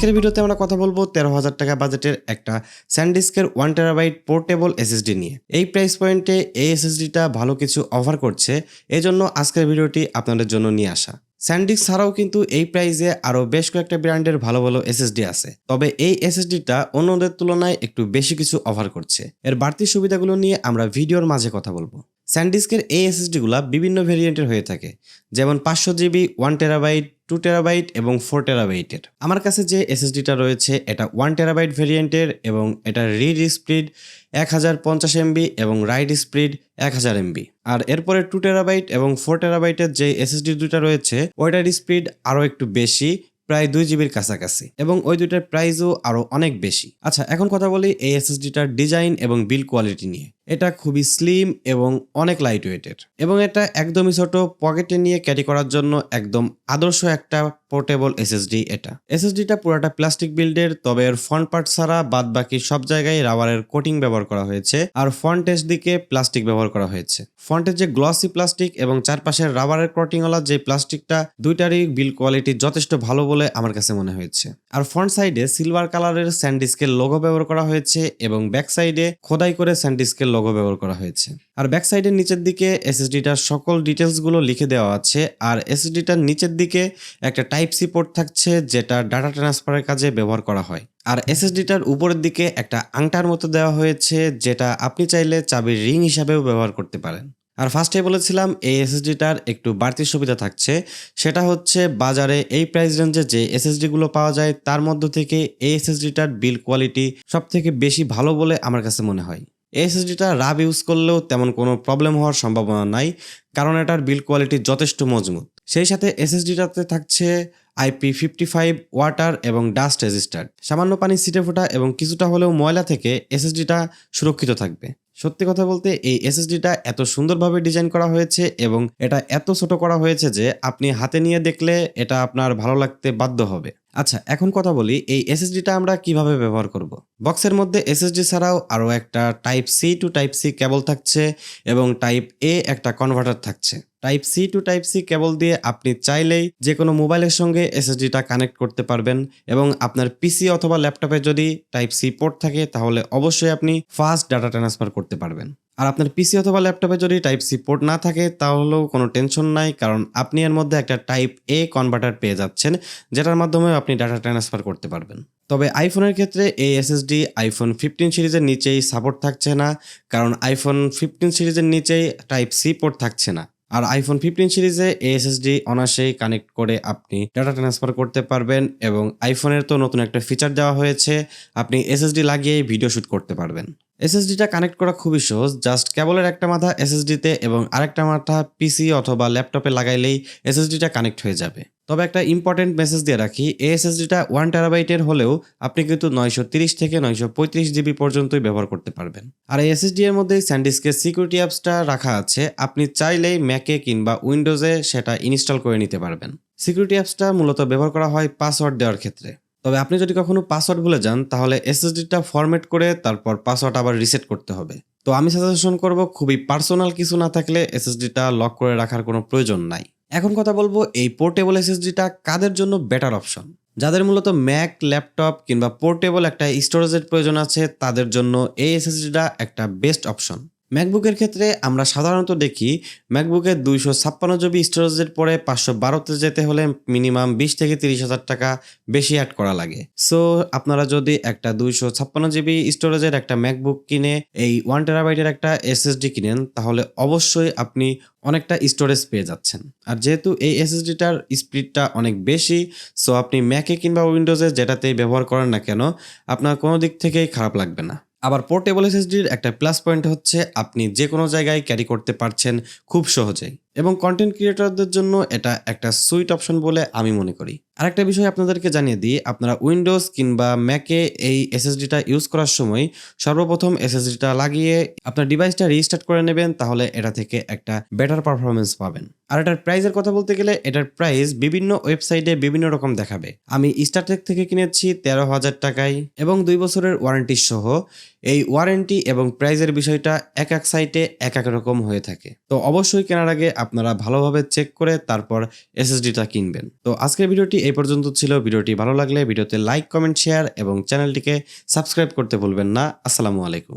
আজকের ভিডিওতে আমরা কথা বলবো 13,000 টাকা বাজেটের একটা SanDisk'ের 1TB পোর্টেবল এসএসডি নিয়ে। এই প্রাইস পয়েন্টে এই এসএসডিটা ভালো কিছু অফার করছে, এজন্য আজকের ভিডিওটি আপনাদের জন্য নিয়ে আসা। SanDisk ছাড়াও কিন্তু এই প্রাইসে আরও বেশ কয়েকটা ব্র্যান্ডের ভালো ভালো এসএসডি আছে, তবে এই এসএসডিটা অন্যদের তুলনায় একটু বেশি কিছু অফার করছে। এর বাড়তি সুবিধাগুলো নিয়ে আমরা ভিডিওর মাঝে কথা বলবো। SanDisk'ের এই এসএসডিগুলো বিভিন্ন ভেরিয়েন্টের হয়ে থাকে, যেমন 500GB, 1TB, 2TB এবং 4TB এর। আমার কাছে যে এসএসডিটা রয়েছে এটা 1TB ভেরিয়েন্টের এবং এটার রিড স্পিড 1050 MB এবং রাইট স্পিড 1000 MB। আর এরপরে 2TB এবং 4TB এর যে এসএসডি দুটো রয়েছে ওইটার স্পিড আরও একটু বেশি, প্রায় 2GB'র কাছাকাছি, এবং ওই দুইটার প্রাইসও আরো অনেক বেশি। আচ্ছা, এখন কথা বলি এই এসএসডিটার ডিজাইন এবং বিল্ড কোয়ালিটি নিয়ে। এটা খুবই স্লিম এবং অনেক লাইট ওয়েটের, এবং এটা একদমই ছোট, পকেটে নিয়ে ক্যারি করার জন্য একদম আদর্শ একটা পোর্টেবল এসএসডি। এটা এসএসডিটা পুরোটা প্লাস্টিক বিল্ডের, তবে এর ফ্রন্ট পার্ট ছাড়া বাদ বাকি সব জায়গায় রাবারের কোটিং ব্যবহার করা হয়েছে, আর ফ্রন্টের দিকে প্লাস্টিক ব্যবহার করা হয়েছে। ফ্রন্টের যে গ্লসি প্লাস্টিক এবং চারপাশের রাবারের কোটিংওয়ালা যে প্লাস্টিকটা, দুইটারই বিল্ড কোয়ালিটি যথেষ্ট ভালো বলে আমার কাছে মনে হয়েছে। আর ফ্রন্ট সাইডে সিলভার কালারের SanDisk'ের লোগো ব্যবহার করা হয়েছে এবং ব্যাক সাইডে খোদাই করে SanDisk'ের লোগো ব্যবহার করা হয়েছে। আর ব্যাক সাইডের নিচের দিকে এসএসডিটার সকল ডিটেলস গুলো লিখে দেওয়া আছে। আর এসএসডিটার নিচের দিকে একটা টাইপ সি পোর্ট থাকছে, যেটা ডাটা ট্রান্সফারের কাজে ব্যবহার করা হয়। আর এসএসডিটার উপরের দিকে একটা আংটার মতো দেওয়া হয়েছে, যেটা আপনি চাইলে চাবির রিং হিসাবেও ব্যবহার করতে পারেন। আর ফার্স্টে বলেছিলাম এই এসএসডিটার একটু বাড়তি সুবিধা থাকছে, সেটা হচ্ছে বাজারে এই প্রাইস রেঞ্জে যে এসএসডি গুলো পাওয়া যায় তার মধ্য থেকে এই এসএসডিটার বিল্ড কোয়ালিটি সব থেকে বেশি ভালো বলে আমার কাছে মনে হয়। এই এসএসডিটা রাব ইউজ করলেও তেমন কোনো প্রবলেম হওয়ার সম্ভাবনা নাই, কারণ এটার বিল্ড কোয়ালিটি যথেষ্ট মজবুত। সেই সাথে এসএসডিটাতে থাকছে IP55 ওয়াটার এবং ডাস্ট রেজিস্টার্ড। সামান্য পানি ছিটে ফোটা এবং কিছুটা হলেও ময়লা থেকে এসএসডিটা সুরক্ষিত থাকবে। সত্যি কথা বলতে এই এসএসডিটা এত সুন্দরভাবে ডিজাইন করা হয়েছে এবং এটা এত ছোট করা হয়েছে যে আপনি হাতে নিয়ে দেখলে এটা আপনার ভালো লাগতে বাধ্য হবে। আচ্ছা, এখন কথা বলি এই এসএসডিটা আমরা কিভাবে ব্যবহার করব। বক্সের মধ্যে এসএসডি ছাড়াও আরও একটা type C to type C cable থাকছে এবং টাইপ এ একটা কনভার্টার থাকছে। Type C to type C cable দিয়ে আপনি চাইলেই যে কোনো মোবাইলের সঙ্গে এসএসডিটা কানেক্ট করতে পারবেন, এবং আপনার পিসি অথবা ল্যাপটপে যদি টাইপ সি পোর্ট থাকে তাহলে অবশ্যই আপনি ফাস্ট ডাটা ট্রান্সফার করতে পারবেন। আর আপনার পিসি অথবা ল্যাপটপে যদি টাইপ সি পোর্ট না থাকে তাহলেও কোনো টেনশন নাই, কারণ আপনি এর মধ্যে একটা টাইপ এ কনভার্টার পেয়ে যাচ্ছেন, যেটার মাধ্যমে আপনি ডাটা ট্রান্সফার করতে পারবেন। তবে আইফোনের ক্ষেত্রে এই এসএসডি আইফোন 15 সিরিজের নিচেই সাপোর্ট থাকছে না, কারণ আইফোন 15 সিরিজের নিচেই টাইপ সি পোর্ট থাকছে না। আর আইফোন 15 সিরিজে এসএসডি অনায়াসেই কানেক্ট করে আপনি ডাটা ট্রান্সফার করতে পারবেন, এবং আইফোনের তো নতুন একটা ফিচার দেওয়া হয়েছে, আপনি এসএসডি লাগিয়ে ভিডিও শুট করতে পারবেন। এসএসডিটা কানেক্ট করা খুবই সহজ, জাস্ট কেবলের একটা মাথা এসএসডিতে এবং আরেকটা মাথা পিসি অথবা ল্যাপটপে লাগাইলেই এসএসডিটা কানেক্ট হয়ে যাবে। তবে একটা ইম্পর্টেন্ট মেসেজ দিয়ে রাখি, এই এসএসডিটা 1TB এর হলেও আপনি কিন্তু 930 থেকে 935 জিবি পর্যন্তই ব্যবহার করতে পারবেন। আর এই এসএসডি এর মধ্যে SanDisk'ের সিকিউরিটি অ্যাপসটা রাখা আছে, আপনি চাইলেই ম্যাকে কিংবা উইন্ডোজে সেটা ইনস্টল করে নিতে পারবেন। সিকিউরিটি অ্যাপসটা মূলত ব্যবহার করা হয় পাসওয়ার্ড দেওয়ার ক্ষেত্রে। তবে আপনি যদি কখনো পাসওয়ার্ড ভুলে যান তাহলে এসএসডিটা ফরম্যাট করে তারপর পাসওয়ার্ড আবার রিসেট করতে হবে। তো আমি সাজেশন করব খুবই পার্সোনাল কিছু না থাকলে এসএসডিটা লক করে রাখার কোনো প্রয়োজন নাই। এখন কথা বলবো এই পোর্টেবল এসএসডিটা কাদের জন্য বেটার অপশন। যাদের মূলত ম্যাক, ল্যাপটপ কিংবা পোর্টেবল একটা স্টোরেজের প্রয়োজন আছে তাদের জন্য এই এসএসডিটা একটা বেস্ট অপশন। ম্যাকবুকের ক্ষেত্রে আমরা সাধারণত দেখি ম্যাকবুকের 256 জিবি স্টোরেজের পরে 512তে যেতে হলে মিনিমাম 20 থেকে 30,000 টাকা বেশি অ্যাড করা লাগে। সো আপনারা যদি একটা 256 জিবি স্টোরেজের একটা ম্যাকবুক কিনে এই 1TB এর একটা এসএসডি কিনেন তাহলে অবশ্যই আপনি অনেকটা স্টোরেজ পেয়ে যাচ্ছেন। আর যেহেতু এই এসএসডিটার স্পিডটা অনেক বেশি, সো আপনি ম্যাকে কিংবা উইন্ডোজে যেটাতেই ব্যবহার করেন না কেন আপনার কোনো দিক থেকেই খারাপ লাগবে না। আবার পোর্টেবল এসএসডির একটা প্লাস পয়েন্ট হচ্ছে আপনি যে কোনো জায়গায় ক্যারি করতে পারছেন খুব সহজেই, এবং কন্টেন্ট ক্রিয়েটরদের জন্য এটা একটা সুইট অপশন বলে আমি মনে করি। আরেকটা বিষয় আপনাদেরকে জানিয়ে দিই, আপনারা উইন্ডোজ কিংবা ম্যাকে এই এসএসডিটা ইউজ করার সময় সর্বপ্রথম এসএসডিটা লাগিয়ে আপনার ডিভাইসটা রিস্টার্ট করে নেবেন, তাহলে এটা থেকে একটা বেটার পারফরমেন্স পাবেন। আর এটার প্রাইসের কথা বলতে গেলে এটার প্রাইস বিভিন্ন ওয়েবসাইটে বিভিন্ন রকম দেখাবে। আমি স্টারটেক থেকে কিনেছি 13,000 টাকায় এবং 2 বছরের ওয়ারেন্টি সহ। এই ওয়ারেন্টি এবং প্রাইসের বিষয়টা এক এক সাইটে এক এক রকম হয়ে থাকে, তো অবশ্যই কেনার আগে আপনারা ভালোভাবে চেক করে তারপর এসএসডিটা কিনবেন। তো আজকের ভিডিওটি এই পর্যন্ত ছিল। ভিডিওটি ভালো লাগলে ভিডিওতে লাইক, কমেন্ট, শেয়ার এবং চ্যানেলটিকে সাবস্ক্রাইব করতে ভুলবেন না। আসসালামু আলাইকুম।